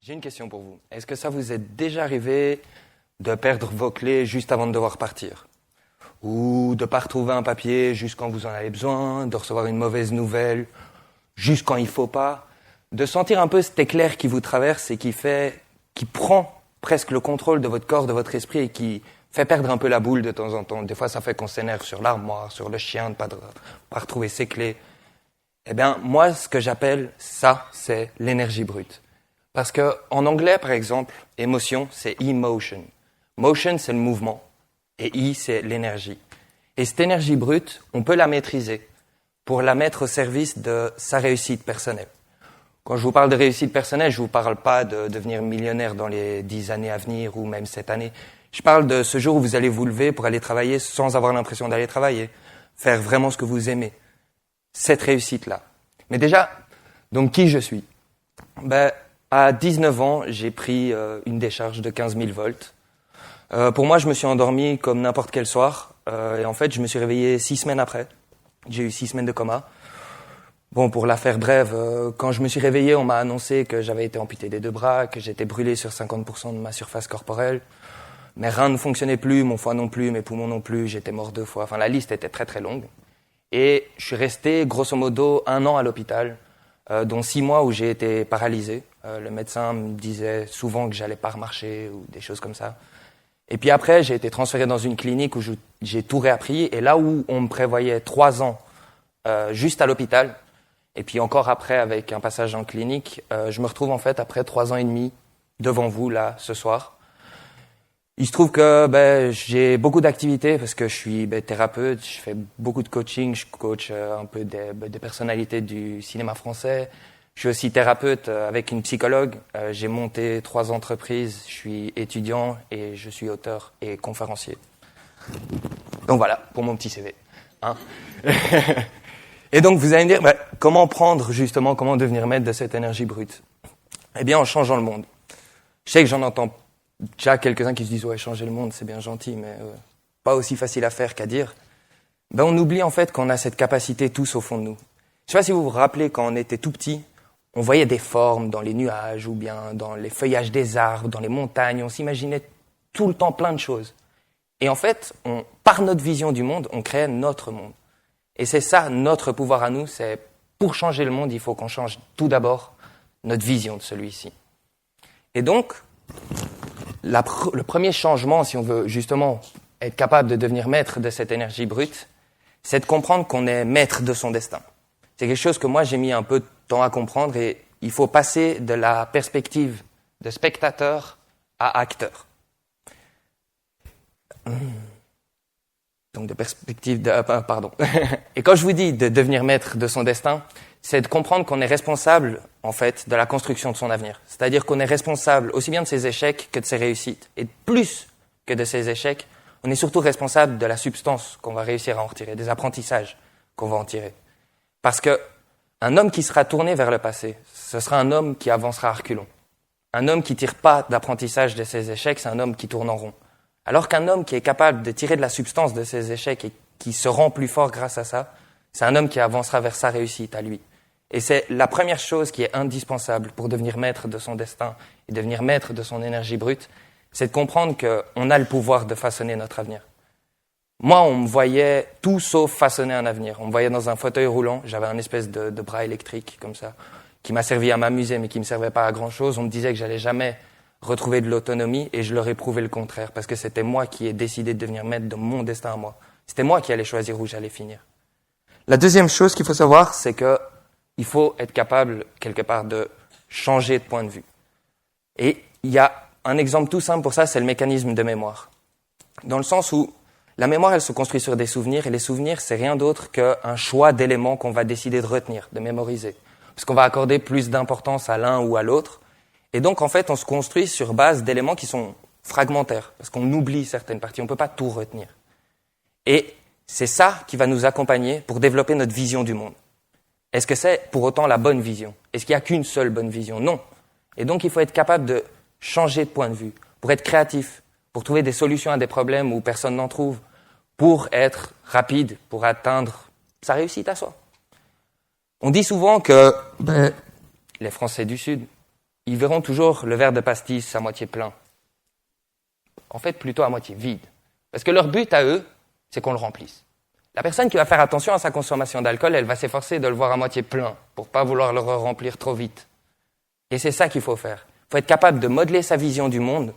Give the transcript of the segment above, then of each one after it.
J'ai une question pour vous. Est-ce que ça vous est déjà arrivé de perdre vos clés juste avant de devoir partir? Ou de ne pas retrouver un papier juste quand vous en avez besoin, de recevoir une mauvaise nouvelle juste quand il ne faut pas? De sentir un peu cet éclair qui vous traverse et qui prend presque le contrôle de votre corps, de votre esprit et qui fait perdre un peu la boule de temps en temps. Des fois, ça fait qu'on s'énerve sur l'armoire, sur le chien, de pas retrouver ses clés. Eh bien, moi, ce que j'appelle ça, c'est l'énergie brute. Parce que, en anglais, par exemple, émotion, c'est emotion. Motion, c'est le mouvement. Et E, c'est l'énergie. Et cette énergie brute, on peut la maîtriser pour la mettre au service de sa réussite personnelle. Quand je vous parle de réussite personnelle, je ne vous parle pas de devenir millionnaire dans les 10 années à venir ou même cette année. Je parle de ce jour où vous allez vous lever pour aller travailler sans avoir l'impression d'aller travailler. Faire vraiment ce que vous aimez. Cette réussite-là. Mais déjà, donc qui je suis? À 19 ans, j'ai pris une décharge de 15 000 volts. Pour moi, je me suis endormi comme n'importe quel soir. Et en fait, je me suis réveillé 6 semaines après. J'ai eu 6 semaines de coma. Bon, pour la faire brève, quand je me suis réveillé, on m'a annoncé que j'avais été amputé des 2 bras, que j'étais brûlé sur 50% de ma surface corporelle. Mes reins ne fonctionnaient plus, mon foie non plus, mes poumons non plus, j'étais mort 2 fois. Enfin, la liste était très très longue. Et je suis resté, grosso modo, 1 an à l'hôpital, dont 6 mois où j'ai été paralysé. Le médecin me disait souvent que j'allais pas remarcher ou des choses comme ça. Et puis après, j'ai été transféré dans une clinique où j'ai tout réappris. Et là où on me prévoyait 3 ans juste à l'hôpital, et puis encore après avec un passage en clinique, je me retrouve en fait après 3 ans et demi devant vous là ce soir. Il se trouve que j'ai beaucoup d'activités parce que je suis thérapeute, je fais beaucoup de coaching, je coach un peu des personnalités du cinéma français. Je suis aussi thérapeute avec une psychologue. J'ai monté 3 entreprises, je suis étudiant et je suis auteur et conférencier. Donc voilà, pour mon petit CV. Hein. Et donc vous allez me dire, comment devenir maître de cette énergie brute? Eh bien en changeant le monde. Je sais que j'en entends déjà quelques-uns qui se disent « Ouais, changer le monde, c'est bien gentil, mais pas aussi facile à faire qu'à dire. » On oublie en fait qu'on a cette capacité tous au fond de nous. Je ne sais pas si vous vous rappelez, quand on était tout petit, on voyait des formes dans les nuages ou bien dans les feuillages des arbres, dans les montagnes. On s'imaginait tout le temps plein de choses. Et en fait, par notre vision du monde, on crée notre monde. Et c'est ça, notre pouvoir à nous, c'est pour changer le monde, il faut qu'on change tout d'abord notre vision de celui-ci. Et donc, le premier changement, si on veut justement être capable de devenir maître de cette énergie brute, c'est de comprendre qu'on est maître de son destin. C'est quelque chose que moi j'ai mis un peu de temps à comprendre et il faut passer de la perspective de spectateur à acteur. Donc de perspective de... pardon. Et quand je vous dis de devenir maître de son destin, c'est de comprendre qu'on est responsable, en fait, de la construction de son avenir. C'est-à-dire qu'on est responsable aussi bien de ses échecs que de ses réussites. Et plus que de ses échecs, on est surtout responsable de la substance qu'on va réussir à en retirer, des apprentissages qu'on va en tirer. Parce que un homme qui sera tourné vers le passé, ce sera un homme qui avancera à reculons. Un homme qui tire pas d'apprentissage de ses échecs, c'est un homme qui tourne en rond. Alors qu'un homme qui est capable de tirer de la substance de ses échecs et qui se rend plus fort grâce à ça, c'est un homme qui avancera vers sa réussite à lui. Et c'est la première chose qui est indispensable pour devenir maître de son destin et devenir maître de son énergie brute, c'est de comprendre qu'on a le pouvoir de façonner notre avenir. Moi, on me voyait tout sauf façonner un avenir. On me voyait dans un fauteuil roulant, j'avais un espèce de bras électrique comme ça, qui m'a servi à m'amuser mais qui ne me servait pas à grand-chose. On me disait que j'allais jamais retrouver de l'autonomie et je leur ai prouvé le contraire parce que c'était moi qui ai décidé de devenir maître de mon destin à moi. C'était moi qui allais choisir où j'allais finir. La deuxième chose qu'il faut savoir, c'est que il faut être capable, quelque part, de changer de point de vue. Et il y a un exemple tout simple pour ça, c'est le mécanisme de mémoire. Dans le sens où la mémoire, elle se construit sur des souvenirs, et les souvenirs, c'est rien d'autre qu'un choix d'éléments qu'on va décider de retenir, de mémoriser. Parce qu'on va accorder plus d'importance à l'un ou à l'autre. Et donc, en fait, on se construit sur base d'éléments qui sont fragmentaires, parce qu'on oublie certaines parties, on ne peut pas tout retenir. Et c'est ça qui va nous accompagner pour développer notre vision du monde. Est-ce que c'est pour autant la bonne vision? Est-ce qu'il n'y a qu'une seule bonne vision? Non. Et donc, il faut être capable de changer de point de vue, pour être créatif, pour trouver des solutions à des problèmes où personne n'en trouve, pour être rapide, pour atteindre sa réussite à soi. On dit souvent que les Français du Sud, ils verront toujours le verre de pastis à moitié plein. En fait, plutôt à moitié vide. Parce que leur but à eux, c'est qu'on le remplisse. La personne qui va faire attention à sa consommation d'alcool, elle va s'efforcer de le voir à moitié plein pour pas vouloir le remplir trop vite. Et c'est ça qu'il faut faire. Il faut être capable de modeler sa vision du monde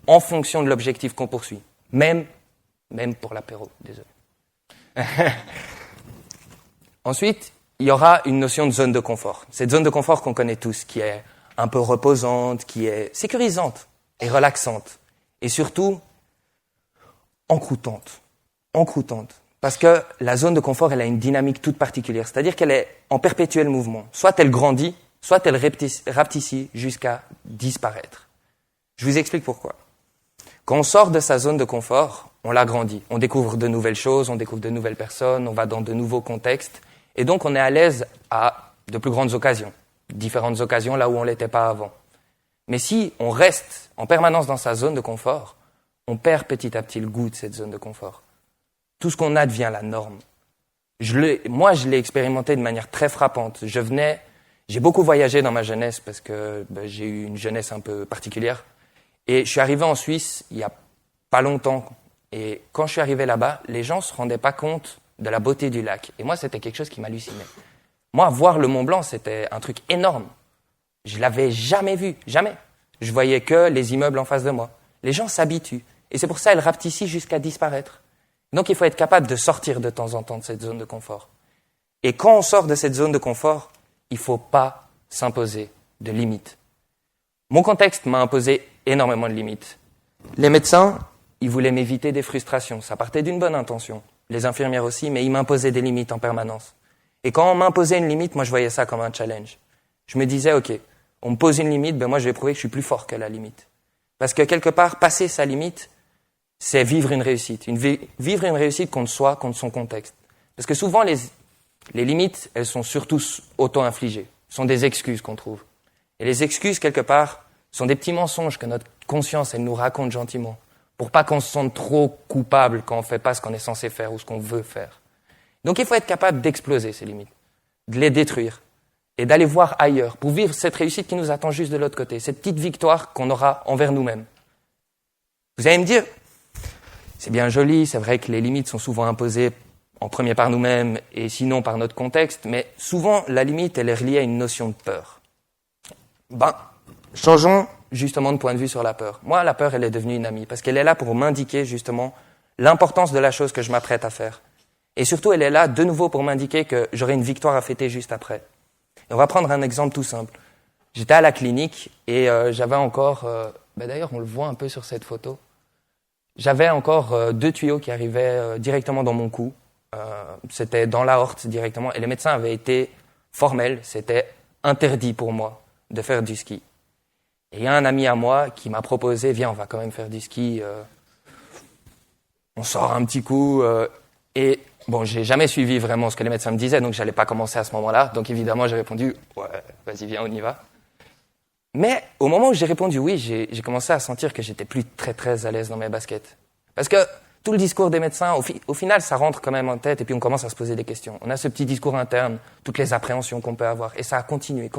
en fonction de l'objectif qu'on poursuit. Même pour l'apéro, désolé. Ensuite, il y aura une notion de zone de confort. Cette zone de confort qu'on connaît tous, qui est un peu reposante, qui est sécurisante et relaxante. Et surtout, encroûtante. Parce que la zone de confort, elle a une dynamique toute particulière. C'est-à-dire qu'elle est en perpétuel mouvement. Soit elle grandit, soit elle rapetissit jusqu'à disparaître. Je vous explique pourquoi. Quand on sort de sa zone de confort, on l'agrandit. On découvre de nouvelles choses, on découvre de nouvelles personnes, on va dans de nouveaux contextes. Et donc, on est à l'aise à de plus grandes occasions. Différentes occasions là où on ne l'était pas avant. Mais si on reste en permanence dans sa zone de confort, on perd petit à petit le goût de cette zone de confort. Tout ce qu'on a devient la norme. Moi, je l'ai expérimenté de manière très frappante. J'ai beaucoup voyagé dans ma jeunesse parce que j'ai eu une jeunesse un peu particulière. Et je suis arrivé en Suisse il y a pas longtemps. Et quand je suis arrivé là-bas, les gens se rendaient pas compte de la beauté du lac. Et moi, c'était quelque chose qui m'hallucinait. Moi, voir le Mont Blanc, c'était un truc énorme. Je l'avais jamais vu, jamais. Je voyais que les immeubles en face de moi. Les gens s'habituent. Et c'est pour ça qu'elles rapetissent jusqu'à disparaître. Donc, il faut être capable de sortir de temps en temps de cette zone de confort. Et quand on sort de cette zone de confort, il ne faut pas s'imposer de limites. Mon contexte m'a imposé énormément de limites. Les médecins, ils voulaient m'éviter des frustrations. Ça partait d'une bonne intention. Les infirmières aussi, mais ils m'imposaient des limites en permanence. Et quand on m'imposait une limite, moi, je voyais ça comme un challenge. Je me disais, OK, on me pose une limite, moi, je vais prouver que je suis plus fort que la limite. Parce que quelque part, passer sa limite, c'est vivre une réussite. Vivre une réussite contre soi, contre son contexte. Parce que souvent, les limites, elles sont surtout auto-infligées. Ce sont des excuses qu'on trouve. Et les excuses, quelque part, sont des petits mensonges que notre conscience, elle nous raconte gentiment. Pour pas qu'on se sente trop coupable quand on fait pas ce qu'on est censé faire ou ce qu'on veut faire. Donc il faut être capable d'exploser ces limites, de les détruire et d'aller voir ailleurs pour vivre cette réussite qui nous attend juste de l'autre côté, cette petite victoire qu'on aura envers nous-mêmes. Vous allez me dire, c'est bien joli, c'est vrai que les limites sont souvent imposées en premier par nous-mêmes et sinon par notre contexte, mais souvent la limite, elle est reliée à une notion de peur. Changeons justement de point de vue sur la peur. Moi, la peur, elle est devenue une amie parce qu'elle est là pour m'indiquer justement l'importance de la chose que je m'apprête à faire. Et surtout, elle est là de nouveau pour m'indiquer que j'aurai une victoire à fêter juste après. Et on va prendre un exemple tout simple. J'étais à la clinique et j'avais encore... d'ailleurs, on le voit un peu sur cette photo. J'avais encore 2 tuyaux qui arrivaient directement dans mon cou. C'était dans l'aorte directement. Et les médecins avaient été formels. C'était interdit pour moi de faire du ski. Et il y a un ami à moi qui m'a proposé, viens, on va quand même faire du ski. On sort un petit coup. Et bon, j'ai jamais suivi vraiment ce que les médecins me disaient, donc j'allais pas commencer à ce moment-là. Donc évidemment, j'ai répondu, ouais, vas-y, viens, on y va. Mais au moment où j'ai répondu oui, j'ai commencé à sentir que j'étais plus très très à l'aise dans mes baskets. Parce que tout le discours des médecins, au final, ça rentre quand même en tête et puis on commence à se poser des questions. On a ce petit discours interne, toutes les appréhensions qu'on peut avoir. Et ça a continué.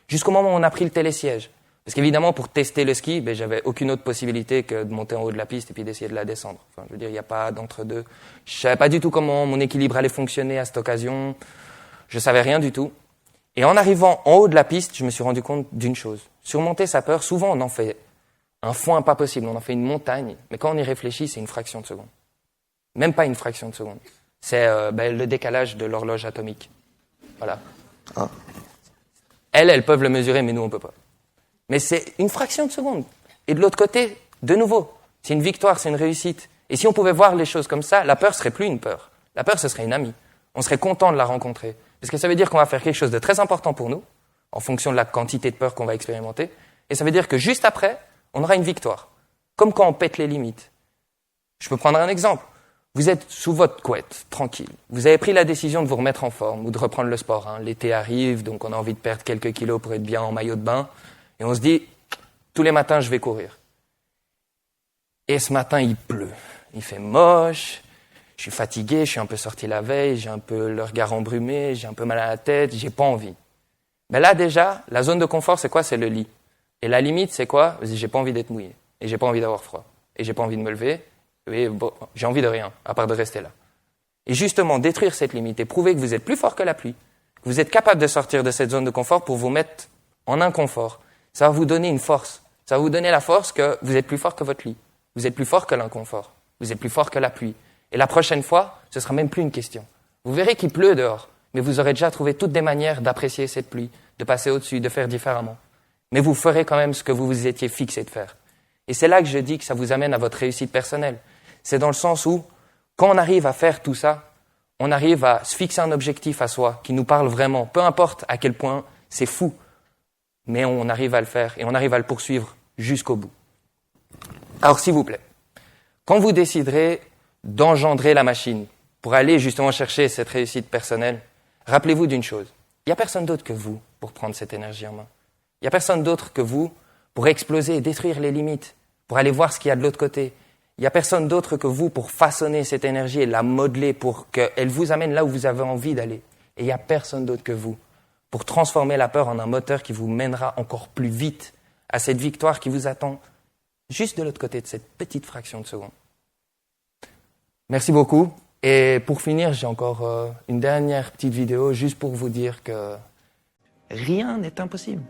Jusqu'au moment où on a pris le télésiège. Parce qu'évidemment, pour tester le ski, j'avais aucune autre possibilité que de monter en haut de la piste et puis d'essayer de la descendre. Enfin, je veux dire, il n'y a pas d'entre-deux. Je savais pas du tout comment mon équilibre allait fonctionner à cette occasion. Je savais rien du tout. Et en arrivant en haut de la piste, je me suis rendu compte d'une chose. Surmonter sa peur, souvent on en fait un foin pas possible, on en fait une montagne. Mais quand on y réfléchit, c'est une fraction de seconde. Même pas une fraction de seconde. C'est le décalage de l'horloge atomique. Voilà. Ah. Elles peuvent le mesurer, mais nous, on peut pas. Mais c'est une fraction de seconde. Et de l'autre côté, de nouveau, c'est une victoire, c'est une réussite. Et si on pouvait voir les choses comme ça, la peur serait plus une peur. La peur, ce serait une amie. On serait content de la rencontrer. Parce que ça veut dire qu'on va faire quelque chose de très important pour nous, en fonction de la quantité de peur qu'on va expérimenter. Et ça veut dire que juste après, on aura une victoire. Comme quand on pète les limites. Je peux prendre un exemple. Vous êtes sous votre couette, tranquille. Vous avez pris la décision de vous remettre en forme ou de reprendre le sport. L'été arrive, donc on a envie de perdre quelques kilos pour être bien en maillot de bain. Et on se dit, tous les matins, je vais courir. Et ce matin, il pleut. Il fait moche. Je suis fatigué, je suis un peu sorti la veille, j'ai un peu le regard embrumé, j'ai un peu mal à la tête, j'ai pas envie. Mais là, déjà, la zone de confort, c'est quoi? C'est le lit. Et la limite, c'est quoi? J'ai pas envie d'être mouillé. Et j'ai pas envie d'avoir froid. Et j'ai pas envie de me lever. Et bon, j'ai envie de rien, à part de rester là. Et justement, détruire cette limite et prouver que vous êtes plus fort que la pluie, que vous êtes capable de sortir de cette zone de confort pour vous mettre en inconfort, ça va vous donner une force. Ça va vous donner la force que vous êtes plus fort que votre lit. Vous êtes plus fort que l'inconfort. Vous êtes plus fort que la pluie. Et la prochaine fois, ce sera même plus une question. Vous verrez qu'il pleut dehors, mais vous aurez déjà trouvé toutes des manières d'apprécier cette pluie, de passer au-dessus, de faire différemment. Mais vous ferez quand même ce que vous vous étiez fixé de faire. Et c'est là que je dis que ça vous amène à votre réussite personnelle. C'est dans le sens où, quand on arrive à faire tout ça, on arrive à se fixer un objectif à soi qui nous parle vraiment, peu importe à quel point c'est fou, mais on arrive à le faire et on arrive à le poursuivre jusqu'au bout. Alors s'il vous plaît, quand vous déciderez d'engendrer la machine pour aller justement chercher cette réussite personnelle, rappelez-vous d'une chose, il n'y a personne d'autre que vous pour prendre cette énergie en main. Il n'y a personne d'autre que vous pour exploser et détruire les limites, pour aller voir ce qu'il y a de l'autre côté. Il n'y a personne d'autre que vous pour façonner cette énergie et la modeler pour qu'elle vous amène là où vous avez envie d'aller. Et il n'y a personne d'autre que vous pour transformer la peur en un moteur qui vous mènera encore plus vite à cette victoire qui vous attend juste de l'autre côté de cette petite fraction de seconde. Merci beaucoup. Et pour finir, j'ai encore une dernière petite vidéo juste pour vous dire que rien n'est impossible.